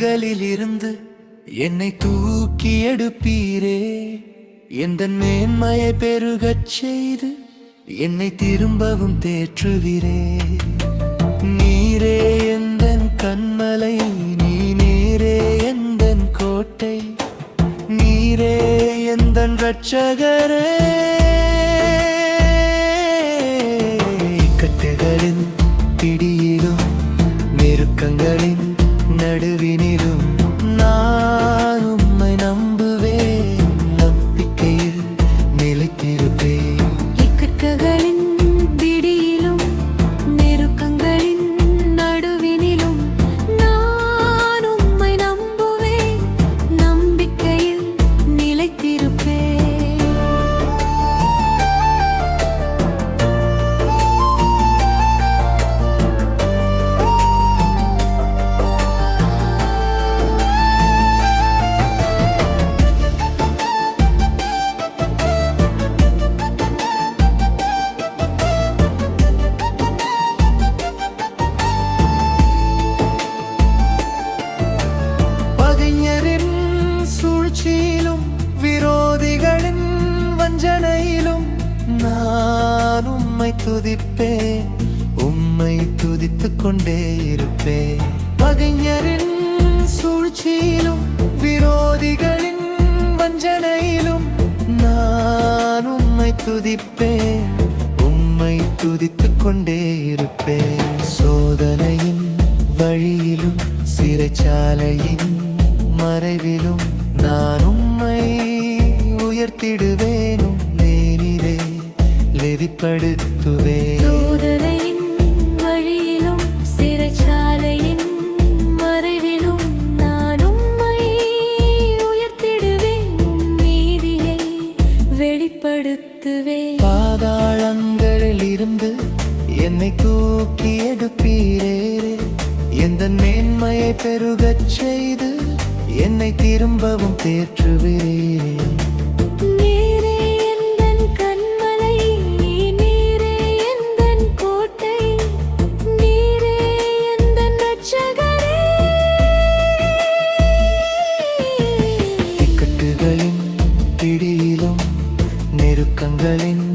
இக்கட்டுகளில் இருந்து என்னை தூக்கி எடுப்பீரே. எந்தன் மேன்மையை பெருகச் செய்து என்னை திரும்பவும் தேற்றுவீரே. நீரே எந்தன் கன்மலை, நீ நேரே எந்தன் கோட்டை, நீரே எந்தன் இரட்சகரே. இக்கட்டுகளின் பிடியிலும் நெருக்கங்களின் நடுவினிலும் நான் உம்மை நம்புவேன், நம்பிக்கையில் நிலைத்திருப்பேன். இக்கட்டுகளின் பிடியிலும் நெருக்கங்களின் நடுவினிலும் நான் உம்மை நம்புவேன், நம்பிக்கையில் நிலைத்திருப்பேன். பகைஞரின் சூழ்ச்சியிலும் விரோதிகளின் வஞ்சனையிலும் நான் உம்மை துதிப்பேன், உம்மை துதித்துக் கொண்டே இருப்பேன். பகைஞரின் சூழ்ச்சியிலும் விரோதிகளின் வஞ்சனையிலும் நான் உம்மை துதிப்பேன், உம்மை துதித்துக் கொண்டே இருப்பேன். சோதனையின் வழியிலும் சிறைச்சாலையின் மறைவிலும் நான் உம்மை உயர்த்திடுவேனும், நேரிலே வெளிப்படுத்துவேன். சோதனையின் வழியிலும் சிறைச்சாலையின் மறைவிலும் நான் உம்மை உயர்த்திடுவேன், உம் நீதியை வெளிப்படுத்துவேன். பாதாளங்களில் இருந்து என்னை தூக்கி எடுப்பீரே. எந்தன் மேன்மையை பெருகச் செய்து என்னை திரும்பவும் தேற்றுவீரே. நீரே எந்தன் கன்மலை, நீரே எந்தன் கோட்டை, நீரே எந்தன் இரட்சகரே. இக்கட்டுகளின் பிடியிலும் நெருக்கங்களின்